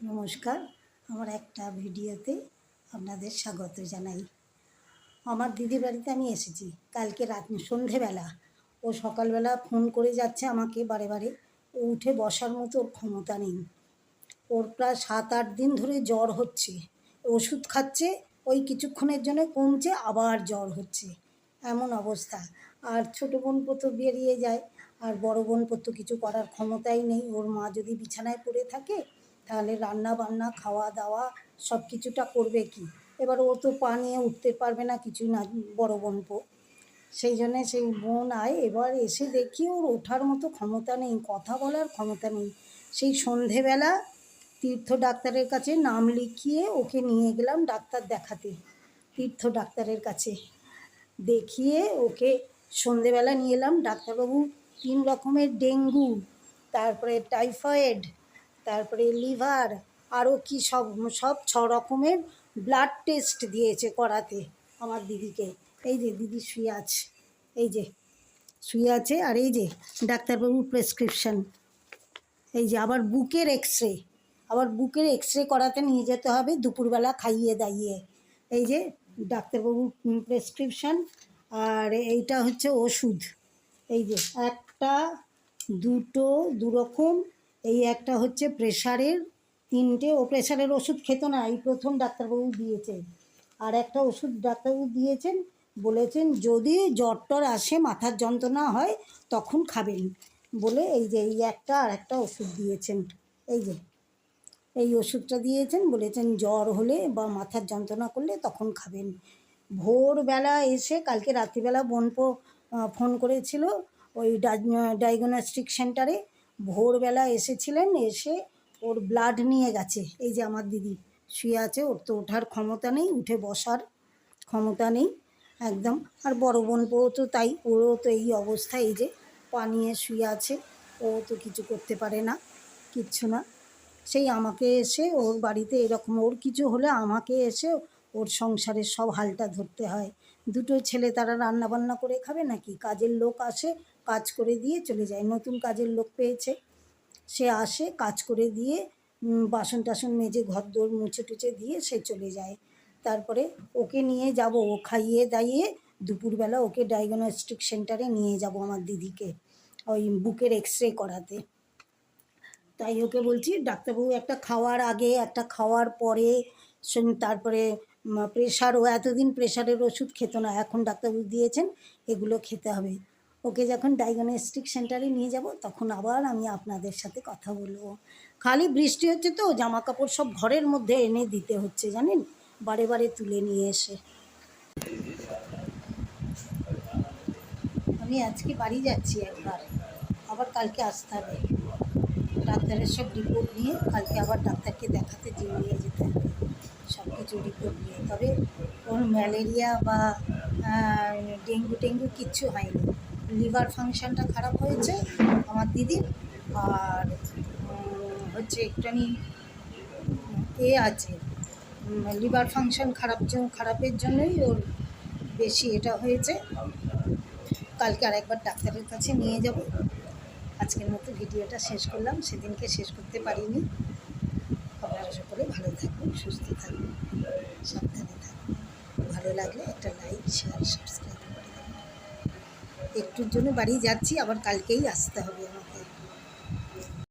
নমস্কার, আমার একটা ভিডিওতে আপনাদের স্বাগত জানাই। আমার দিদির বাড়িতে আমি এসেছি কালকে সন্ধেবেলা। ও সকালবেলা ফোন করে যাচ্ছে আমাকে বারে বারে। ও উঠে বসার মতো ওর ক্ষমতা নেই। ওর প্রায় 7-8 দিন ধরে জ্বর হচ্ছে। ওষুধ খাচ্ছে, ওই কিছুক্ষণের জন্য কমছে, আবার জ্বর হচ্ছে, এমন অবস্থা। আর ছোটো বোনপো তো বেরিয়ে যায়, আর বড় বোনপো তো কিছু করার ক্ষমতাই নেই। ওর মা যদি বিছানায় পড়ে থাকে তাহলে রান্না বান্না খাওয়া দাওয়া সব কিছুটা করবে কি? এবার ও তো পা নিয়ে উঠতে পারবে না, কিছুই না, বড় বোনপো। সেই জন্যে সেই বোন এবার এসে দেখি ওর ওঠার মতো ক্ষমতা নেই, কথা বলার ক্ষমতা নেই। সেই সন্ধেবেলা তীর্থ ডাক্তারের কাছে নাম লিখিয়ে ওকে নিয়ে গেলাম ডাক্তার দেখাতে। তীর্থ ডাক্তারের কাছে দেখিয়ে ওকে সন্ধেবেলা নিয়ে এলাম। ডাক্তারবাবু 3 রকমের ডেঙ্গু, তারপরে টাইফয়েড, তারপরে লিভার, আরও কি সব সব 6 রকমের ব্লাড টেস্ট দিয়েছে করাতে আমার দিদিকে। এই যে দিদি শুয়ে আছে, এই যে শুয়ে আছে, আর এই যে ডাক্তারবাবুর প্রেসক্রিপশান। এই যে আবার বুকের এক্সরে করাতে নিয়ে যেতে হবে দুপুরবেলা খাইয়ে দাইয়ে। এই যে ডাক্তারবাবুর প্রেসক্রিপশান, আর এইটা হচ্ছে ওষুধ। এই যে একটা, দুটো, 2 রকম। এই একটা হচ্ছে প্রেশারের, 3টে। ও প্রেশারের ওষুধ খেত না, এই প্রথম ডাক্তারবাবু দিয়েছেন। আর একটা ওষুধ ডাক্তারবাবু দিয়েছেন, বলেছেন যদি জ্বর টর আসে, মাথার যন্ত্রণা হয় তখন খাবেন বলে এই যে এই একটা আর একটা ওষুধ দিয়েছেন। এই যে এই ওষুধটা দিয়েছেন, বলেছেন জ্বর হলে বা মাথার যন্ত্রণা করলে তখন খাবেন। ভোরবেলা এসে কালকে রাত্রিবেলা বোনপো ফোন করেছিল ওই ডায়াগনস্টিক সেন্টারে। ভোরবেলা এসেছিলেন, এসে ওর ব্লাড নিয়ে গেছে। এই যে আমার দিদি শুয়ে আছে, ওর তো ওঠার ক্ষমতা নেই, উঠে বসার ক্ষমতা নেই একদম। আর বড় বোনপো তো তাই, ওরও তো এই অবস্থা, এই যে পা নিয়ে শুয়ে আছে। ও তো কিছু করতে পারে না, কিচ্ছু না। সেই আমাকে এসে ওর বাড়িতে এরকম ওর কিছু হলে আমাকে এসে ওর সংসারের সব হালটা ধরতে হয়। 2টো ছেলে, তারা রান্না বান্না করে খাবে নাকি? কাজের লোক আসে, কাজ করে দিয়ে চলে যায়। নতুন কাজের লোক পেয়েছে, সে আসে কাজ করে দিয়ে বাসন টাসন মেজে ঘরদোর মুছে টুছে দিয়ে সে চলে যায়। তারপরে ওকে নিয়ে যাব, ও খাইয়ে দাইয়ে দুপুরবেলা ওকে ডায়াগনস্টিক সেন্টারে নিয়ে যাব আমার দিদিকে ওই বুকের এক্সরে করাতে। তাই ওকে বলছি ডাক্তারবাবু একটা খাওয়ার আগে, একটা খাওয়ার পরে, তারপরে প্রেশার, ও এতদিন প্রেশারের ওষুধ খেত না, এখন ডাক্তারবাবু দিয়েছেন এগুলো খেতে হবে। ওকে যখন ডায়াগনস্টিক সেন্টারে নিয়ে যাব তখন আবার আমি আপনাদের সাথে কথা বলবো। খালি বৃষ্টি হচ্ছে তো জামা কাপড় সব ঘরের মধ্যে এনে দিতে হচ্ছে, জানেন, বারে বারে তুলে নিয়ে এসে। আমি আজকে বাড়ি যাচ্ছি একবার, আবার কালকে আসতে হবে। ডাক্তারের সব রিপোর্ট নিয়ে কালকে আবার ডাক্তারকে দেখাতে নিয়ে যেতে হবে, সব কিছু রিপোর্ট নিয়ে। তবে ওর ম্যালেরিয়া বা ডেঙ্গু টেঙ্গু কিচ্ছু হয়নি। লিভার ফাংশনটা খারাপ হয়েছে আমার দিদির, আর হচ্ছে একটুখানি আছে, লিভার ফাংশন খারাপের জন্যই ওর বেশি এটা হয়েছে। কালকে আরেকবার ডাক্তারের কাছে নিয়ে যাব। আজকের মতো ভিডিওটা শেষ করলাম, সেদিনকে শেষ করতে পারিনি। আপনারা সকলে ভালো থাকুন, সুস্থ থাকুন, সাবধানে থাকুন। ভালো লাগলে একটা লাইক, শেয়ার, সাবস্ক্রাইব করে দেবেন। একটুর জন্য বাড়ি যাচ্ছি, আবার কালকেই আসতে হবে আমাকে।